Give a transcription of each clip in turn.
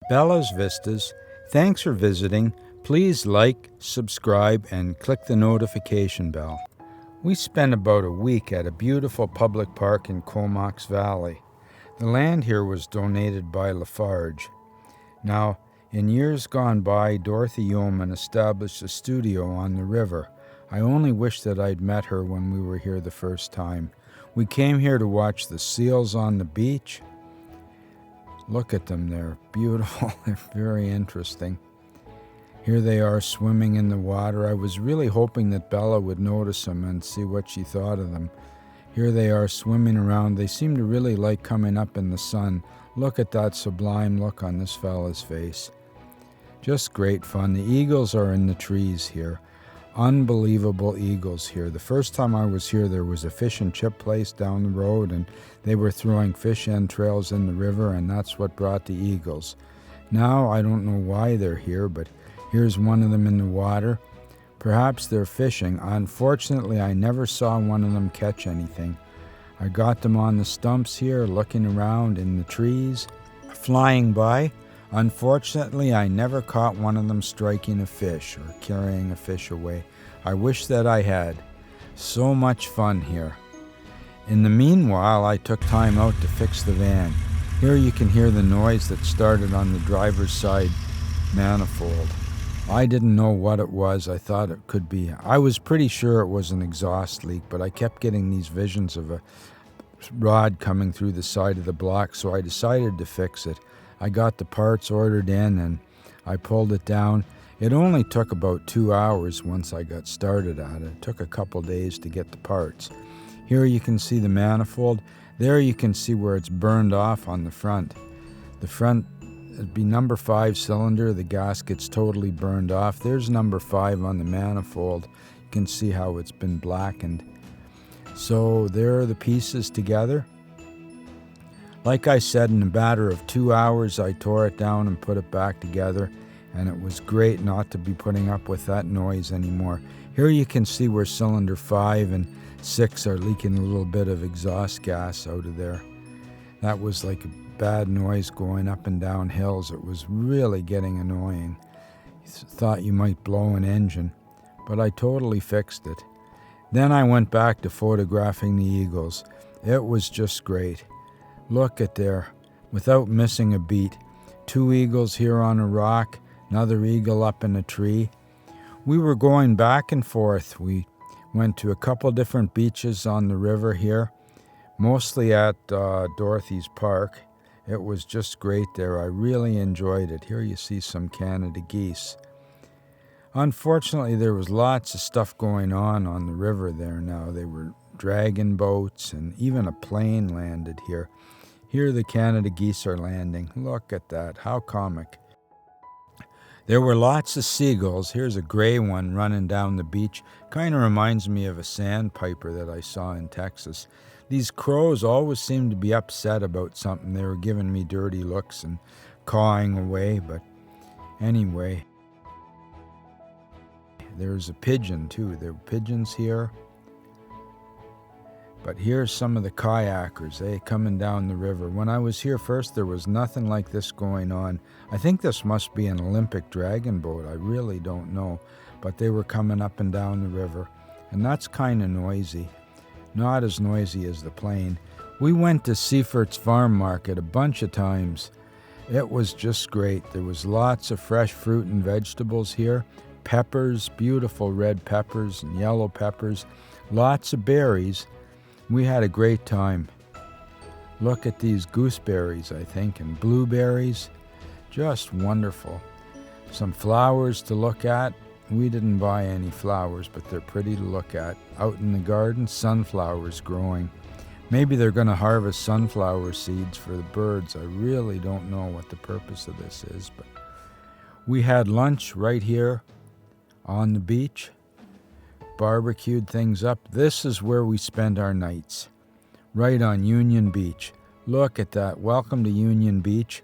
Bella's Vistas. Thanks for visiting. Please like, subscribe, and click the notification bell. We spent about a week at a beautiful public park in Comox Valley. The land here was donated by Lafarge. Now, in years gone by, Dorothy Yeoman established a studio on the river. I only wish that I'd met her when we were here the first time. We came here to watch the seals on the beach. Look at them, they're beautiful, they're very interesting. Here they are swimming in the water. I was really hoping that Bella would notice them and see what she thought of them. Here they are swimming around. They seem to really like coming up in the sun. Look at that sublime look on this fella's face. Just great fun. The eagles are in the trees here. Unbelievable eagles here. The first time I was here, there was a fish and chip place down the road, and they were throwing fish entrails in the river, and that's what brought the eagles. Now, I don't know why they're here, but here's one of them in the water. Perhaps they're fishing. Unfortunately, I never saw one of them catch anything. I got them on the stumps here, looking around in the trees, flying by. Unfortunately, I never caught one of them striking a fish or carrying a fish away. I wish that I had. So much fun here. In the meanwhile, I took time out to fix the van. Here you can hear the noise that started on the driver's side manifold. I didn't know what it was. I thought it could be. I was pretty sure it was an exhaust leak, but I kept getting these visions of a rod coming through the side of the block, so I decided to fix it. I got the parts ordered in and I pulled it down. It only took about 2 hours once I got started at it. It took a couple days to get the parts. Here you can see the manifold. There you can see where it's burned off on the front. The front would be number 5 cylinder. The gasket's totally burned off. There's number 5 on the manifold. You can see how it's been blackened. So there are the pieces together. Like I said, in a matter of 2 hours, I tore it down and put it back together, and it was great not to be putting up with that noise anymore. Here you can see where cylinder 5 and 6 are leaking a little bit of exhaust gas out of there. That was like a bad noise going up and down hills. It was really getting annoying. You thought you might blow an engine, but I totally fixed it. Then I went back to photographing the eagles. It was just great. Look at there, without missing a beat. 2 eagles here on a rock, another eagle up in a tree. We were going back and forth. We went to a couple different beaches on the river here, mostly at Dorothy's Park. It was just great there. I really enjoyed it. Here you see some Canada geese. Unfortunately, there was lots of stuff going on the river there now. They were dragon boats, and even a plane landed here. Here the Canada geese are landing. Look at that. How comic. There were lots of seagulls. Here's a gray one running down the beach. Kind of reminds me of a sandpiper that I saw in Texas. These crows always seemed to be upset about something. They were giving me dirty looks and cawing away, but anyway. There's a pigeon too. There were pigeons here. But here's some of the kayakers, coming down the river. When I was here first, there was nothing like this going on. I think this must be an Olympic dragon boat. I really don't know. But they were coming up and down the river. And that's kind of noisy. Not as noisy as the plane. We went to Seifert's Farm Market a bunch of times. It was just great. There was lots of fresh fruit and vegetables here. Peppers, beautiful red peppers and yellow peppers. Lots of berries. We had a great time. Look at these gooseberries, I think, and blueberries. Just wonderful. Some flowers to look at. We didn't buy any flowers, but they're pretty to look at. Out in the garden, sunflowers growing. Maybe they're going to harvest sunflower seeds for the birds. I really don't know what the purpose of this is, but we had lunch right here on the beach. Barbecued things up. This is where we spend our nights, right on Union Beach. Look at that. Welcome to Union Beach.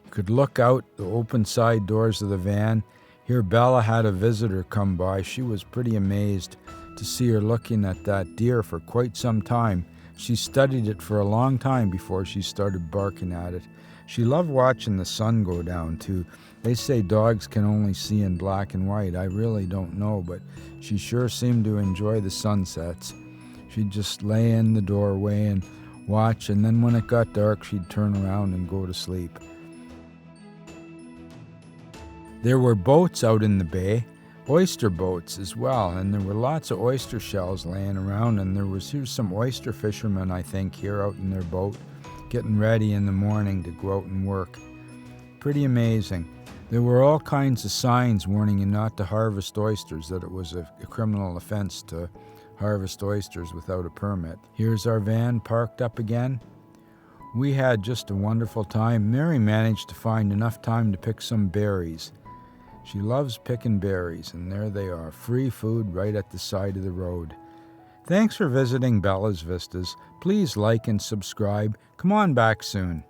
You could look out the open side doors of the van. Here Bella had a visitor come by. She was pretty amazed to see her looking at that deer for quite some time. She studied it for a long time before she started barking at it. She loved watching the sun go down, too. They say dogs can only see in black and white. I really don't know, but she sure seemed to enjoy the sunsets. She'd just lay in the doorway and watch, and then when it got dark, she'd turn around and go to sleep. There were boats out in the bay, oyster boats as well, and there were lots of oyster shells laying around, and here's some oyster fishermen, I think, here out in their boat, getting ready in the morning to go out and work. Pretty amazing. There were all kinds of signs warning you not to harvest oysters, that it was a criminal offense to harvest oysters without a permit. Here's our van parked up again. We had just a wonderful time. Mary managed to find enough time to pick some berries. She loves picking berries, and there they are, free food right at the side of the road. Thanks for visiting Bella's Vistas. Please like and subscribe. Come on back soon.